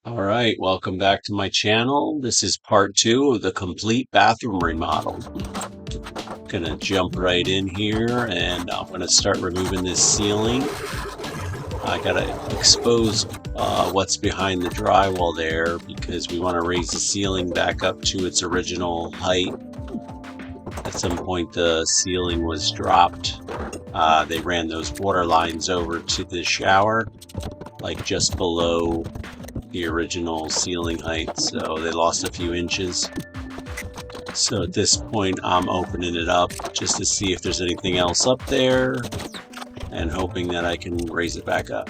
All right, welcome back to my channel. This is part two of the complete bathroom remodel. Gonna jump right in here and I'm gonna start removing this ceiling. I gotta expose what's behind the drywall there because we want to raise the ceiling back up to its original height. At some point the ceiling was dropped. They ran those water lines over to the shower, like just below the original ceiling height, so they lost a few inches. So at this point I'm opening it up just to see if there's anything else up there and hoping that I can raise it back up.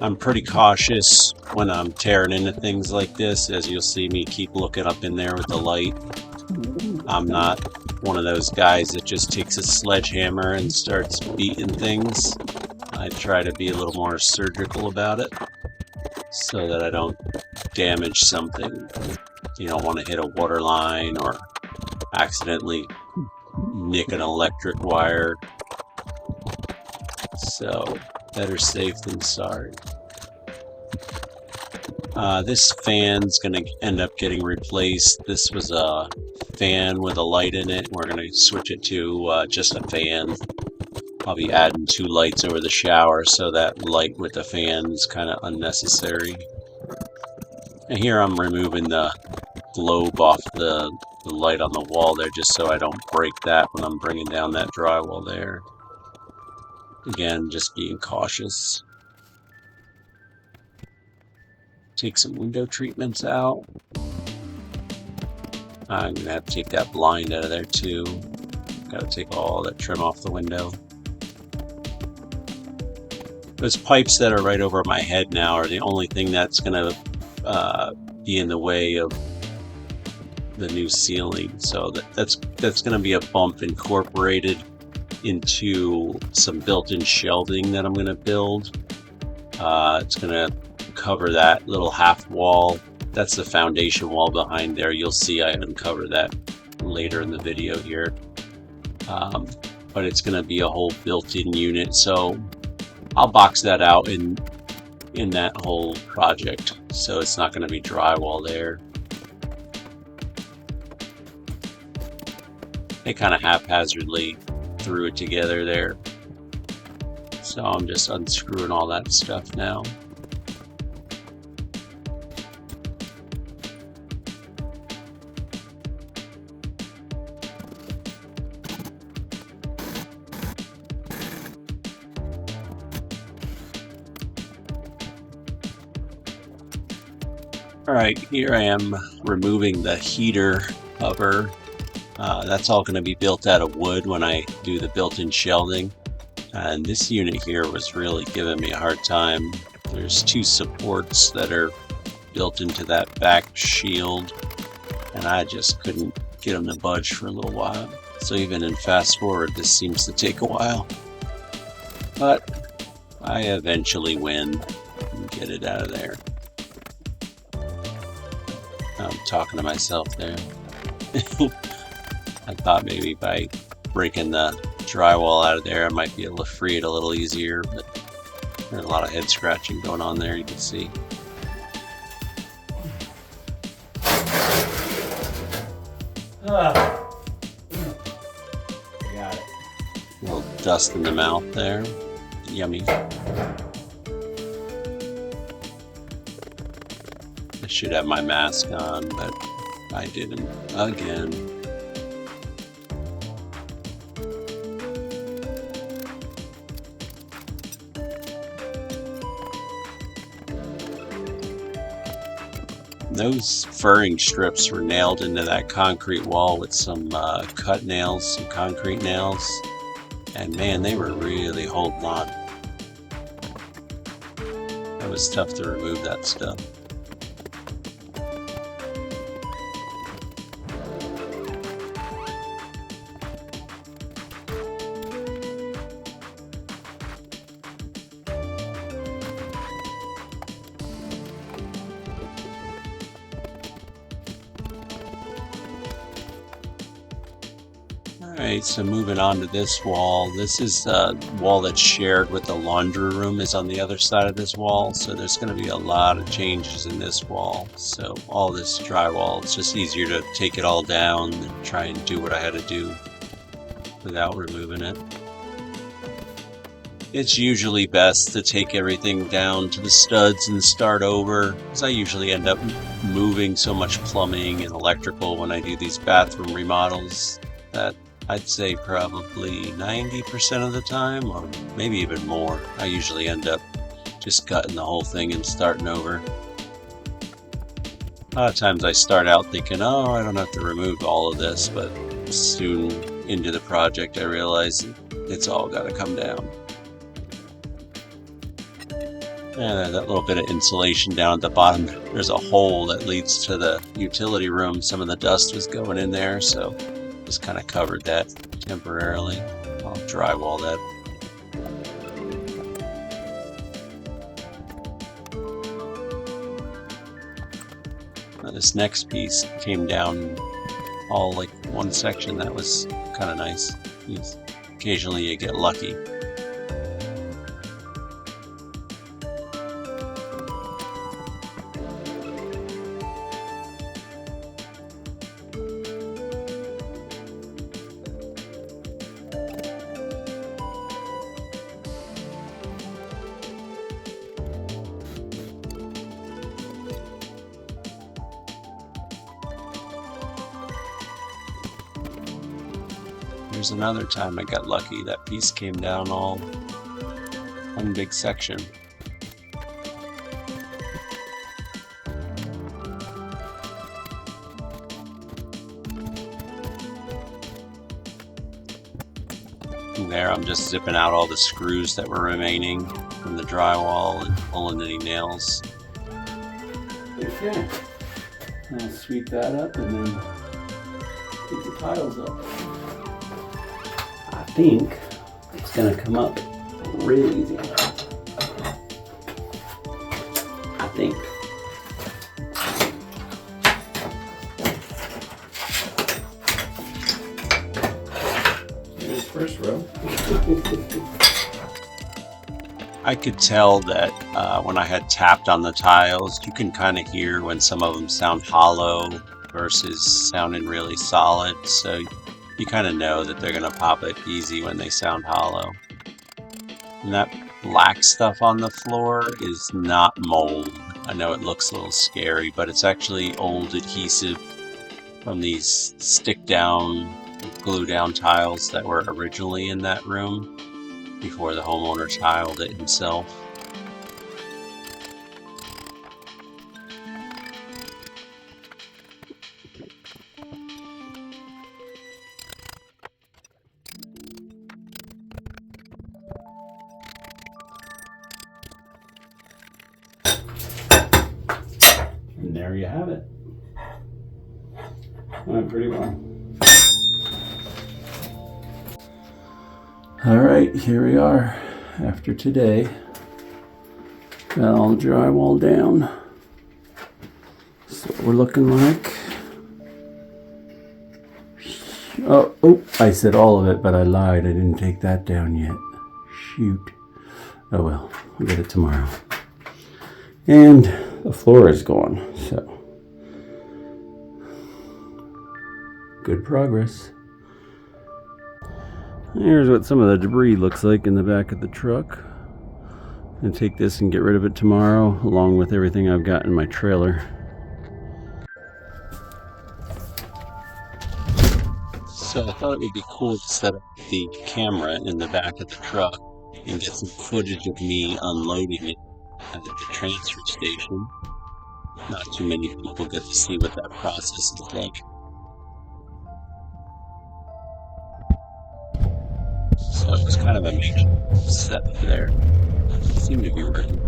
I'm pretty cautious when I'm tearing into things like this, as you'll see me keep looking up in there with the light. I'm not one of those guys that just takes a sledgehammer and starts beating things. I try to be a little more surgical about it so that I don't damage something. You don't want to hit a water line or accidentally nick an electric wire. So better safe than sorry. This fan's going to end up getting replaced. This was a fan with a light in it. We're going to switch it to just a fan. I'll be adding 2 lights over the shower, so that light with the fan is kind of unnecessary. And here I'm removing the globe off the light on the wall there, just so I don't break that when I'm bringing down that drywall there. Again, just being cautious. Take some window treatments out. I'm going to have to take that blind out of there too. Got to take all that trim off the window. Those pipes that are right over my head now are the only thing that's going to be in the way of the new ceiling. So that's going to be a bump incorporated into some built-in shelving that I'm going to build. It's going to cover that little half wall. That's the foundation wall behind there. You'll see I uncover that later in the video here. But it's going to be a whole built-in unit, so I'll box that out in that whole project, so it's not going to be drywall there. They kind of haphazardly threw it together there, so I'm just unscrewing all that stuff now. Alright, here I am removing the heater cover. That's all going to be built out of wood when I do the built-in shelving. And this unit here was really giving me a hard time. There's 2 supports that are built into that back shield, and I just couldn't get them to budge for a little while. So even in fast forward, this seems to take a while. But I eventually win and get it out of there. I'm talking to myself there. I thought maybe by breaking the drywall out of there I might be able to free it a little easier, but there's a lot of head scratching going on there, you can see. I got it. A little dust in the mouth there. Yummy. I should have my mask on, but I didn't again. Those furring strips were nailed into that concrete wall with some cut nails, some concrete nails, and man, they were really holding on. It was tough to remove that stuff. Alright, so moving on to this wall. This is a wall that's shared with the laundry room is on the other side of this wall. So there's going to be a lot of changes in this wall. So all this drywall, it's just easier to take it all down and try and do what I had to do without removing it. It's usually best to take everything down to the studs and start over, because I usually end up moving so much plumbing and electrical when I do these bathroom remodels that I'd say probably 90% of the time, or maybe even more, I usually end up just cutting the whole thing and starting over. A lot of times I start out thinking, oh, I don't have to remove all of this, but soon into the project I realize it's all got to come down. And that little bit of insulation down at the bottom, there's a hole that leads to the utility room. Some of the dust was going in there, so just kind of covered that temporarily. I'll drywall that. Now this next piece came down all like one section. That was kind of nice. Occasionally you get lucky. Here's another time I got lucky. That piece came down all one big section. And there I'm just zipping out all the screws that were remaining from the drywall and pulling any nails. Okay, I'll sweep that up and then get the tiles up. I think it's gonna come up really easy. I think. Here's first row. I could tell that when I had tapped on the tiles, you can kind of hear when some of them sound hollow versus sounding really solid. So you kind of know that they're going to pop it easy when they sound hollow. And that black stuff on the floor is not mold. I know it looks a little scary, but it's actually old adhesive from these stick down, glue down tiles that were originally in that room before the homeowner tiled it himself. And there you have it. Went pretty well. All right, here we are after today. Got all the drywall down. That's what we're looking like. Oh, I said all of it, but I lied. I didn't take that down yet. Shoot. Oh well, we'll get it tomorrow. And the floor is gone, so good progress. Here's what some of the debris looks like in the back of the truck. I'm going to take this and get rid of it tomorrow, along with everything I've got in my trailer. So I thought it would be cool to set up the camera in the back of the truck and get some footage of me unloading it at the transfer station. Not too many people get to see what that process is like. So it was kind of a makeshift setup there. It seemed to be working.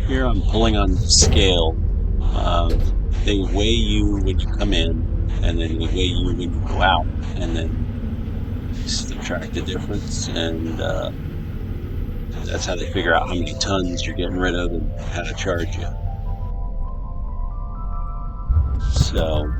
Here I'm pulling on the scale. They weigh you when you come in, and then they weigh you when you go out, and then subtract the difference, and that's how they figure out how many tons you're getting rid of and how to charge you. So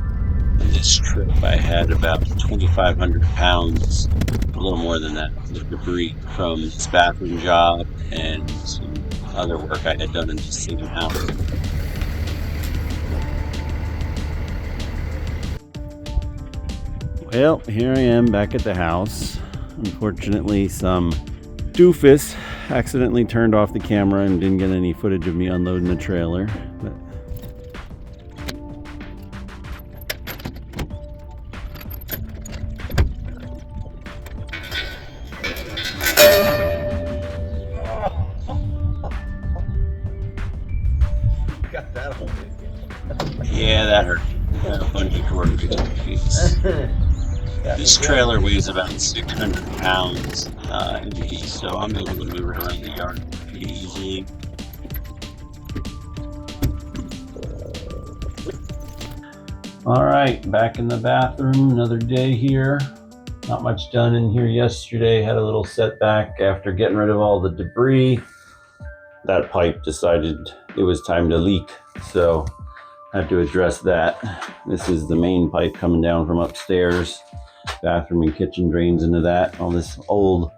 On this trip, I had about 2,500 pounds, a little more than that, of debris from this bathroom job and some other work I had done in the same house. Well, here I am back at the house. Unfortunately, some doofus accidentally turned off the camera and didn't get any footage of me unloading the trailer. But got that whole yeah, that hurt. Got a bunch of torque issues. This trailer weighs about 600 pounds empty, so I'm able to move it around the yard pretty easily. All right, back in the bathroom, another day here. Not much done in here yesterday. Had a little setback after getting rid of all the debris. That pipe decided it was time to leak, so I had to address that. This is the main pipe coming down from upstairs. Bathroom and kitchen drains into that. All this old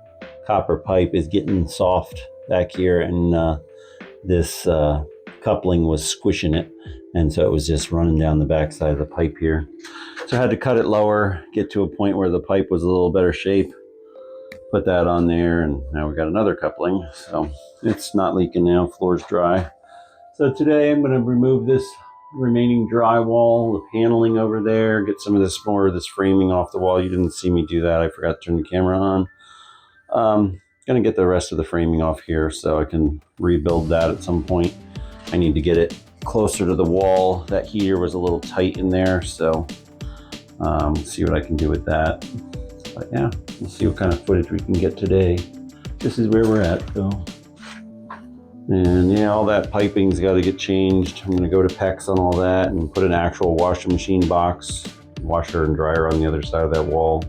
copper pipe is getting soft back here, and this coupling was squishing it, and so it was just running down the backside of the pipe here. So I had to cut it lower, get to a point where the pipe was a little better shape, put that on there, and now we got another coupling. So it's not leaking now, floor's dry. So today I'm going to remove this remaining drywall, the paneling over there, get some of this more of this framing off the wall. You didn't see me do that. I forgot to turn the camera on. Going to get the rest of the framing off here so I can rebuild that at some point. I need to get it closer to the wall. That heater was a little tight in there, so see what I can do with that. But yeah, we'll see what kind of footage we can get today. This is where we're at, though. And yeah, all that piping's got to get changed. I'm going to go to PEX on all that and put an actual washing machine box, washer and dryer on the other side of that wall.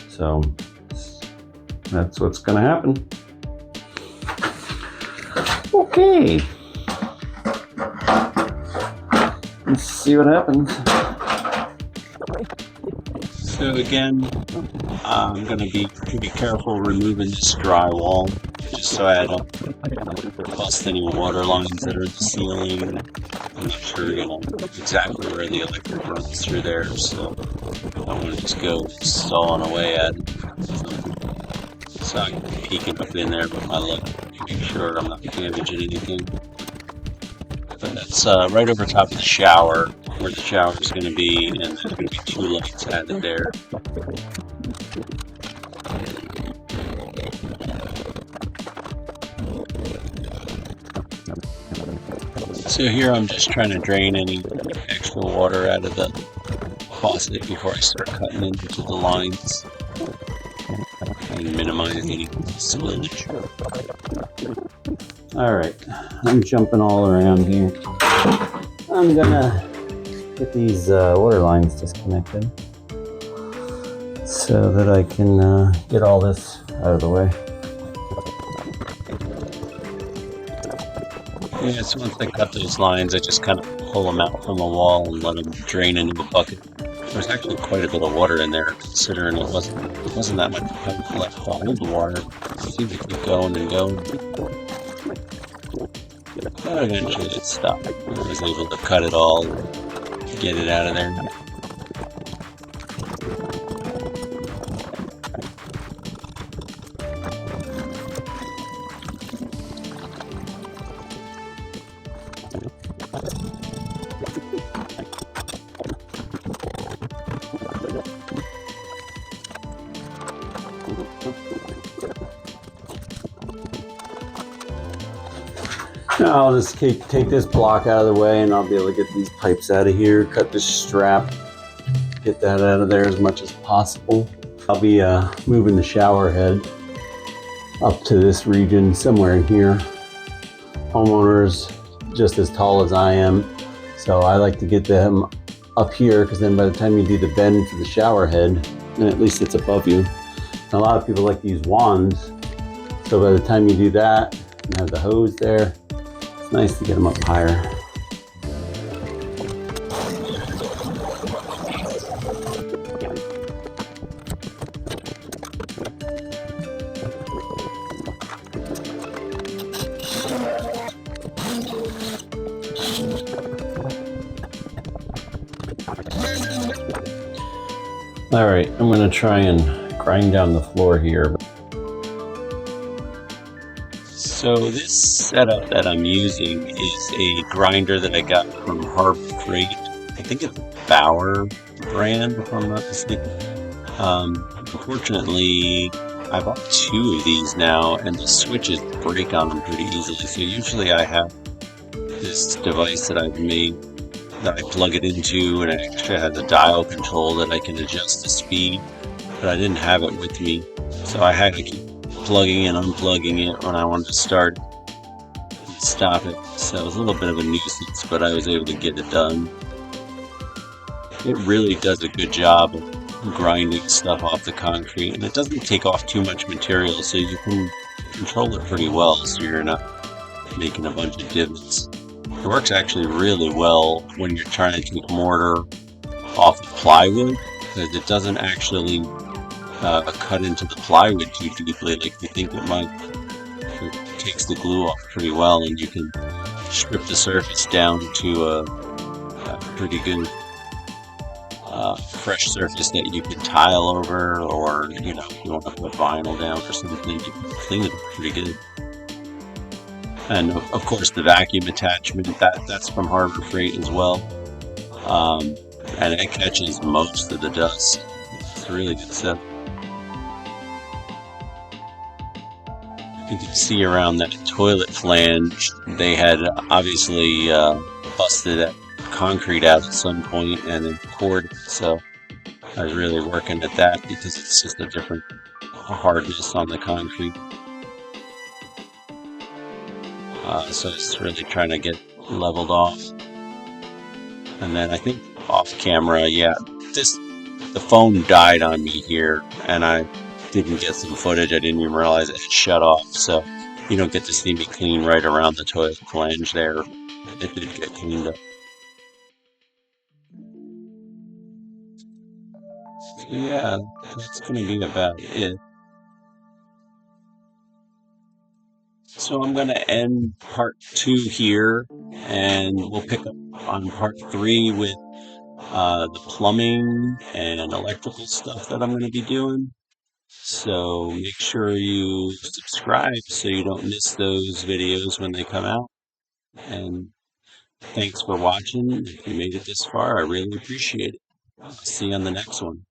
So that's what's going to happen. Okay. Let's see what happens. So again, I'm going to be pretty careful removing this drywall, just so I don't bust any water lines that are in the ceiling. I'm not sure, exactly where the electric runs through there, so I want to just go sawing away at it. So I can peek up in there with my luck to make sure I'm not damaging anything. But that's right over top of the shower, where the shower is going to be, and there's going to be 2 lights added there. So here I'm just trying to drain any extra water out of the faucet before I start cutting into the lines and minimize any spillage. Alright, I'm jumping all around here. I'm gonna get these water lines disconnected so that I can get all this out of the way. Yeah, so once I cut those lines, I just kind of pull them out from the wall and let them drain into the bucket. There's actually quite a bit of water in there, considering it wasn't that much pipe left to hold the water. It seemed to keep going and going. But eventually it stopped. I was able to cut it all, get it out of there. Now I'll just take this block out of the way and I'll be able to get these pipes out of here, cut this strap, get that out of there as much as possible. I'll be moving the shower head up to this region somewhere in here. Homeowners just as tall as I am, so I like to get them up here because then by the time you do the bend for the shower head, then at least it's above you. And a lot of people like to use wands, so by the time you do that and have the hose there, it's nice to get them up higher. All right, I'm going to try and grind down the floor here. So this setup that I'm using is a grinder that I got from Harbor Freight. I think it's a Bauer brand, if I'm not mistaken. Unfortunately, I bought two of these now, and the switches break on them pretty easily. So usually I have this device that I've made that I plug it into, and it actually has a dial control that I can adjust the speed, but I didn't have it with me. So I had to keep plugging and unplugging it when I wanted to start and stop it. So it was a little bit of a nuisance, but I was able to get it done. It really does a good job of grinding stuff off the concrete, and it doesn't take off too much material, so you can control it pretty well, so you're not making a bunch of divots. It works actually really well when you're trying to take mortar off of plywood, because it doesn't actually cut into the plywood too deeply like you think it might. It takes the glue off pretty well, and you can strip the surface down to a pretty good fresh surface that you can tile over, or if you want to put vinyl down or something, you can clean it pretty good. And of course the vacuum attachment, that's from Harbor Freight as well, and it catches most of the dust. It's really good stuff. You can see around that toilet flange, they had obviously busted that concrete out at some point and then poured it. So I was really working at that because it's just a different hardness on the concrete. So it's really trying to get leveled off. And then I think off camera, yeah, the phone died on me here, and I didn't get some footage. I didn't even realize it had shut off, so you don't get to see me clean right around the toilet flange there. It did get cleaned up. So yeah, that's gonna be about it. So I'm gonna end part 2 here, and we'll pick up on part 3 with the plumbing and electrical stuff that I'm going to be doing. So make sure you subscribe so you don't miss those videos when they come out. And thanks for watching. If you made it this far, I really appreciate it. See you on the next one.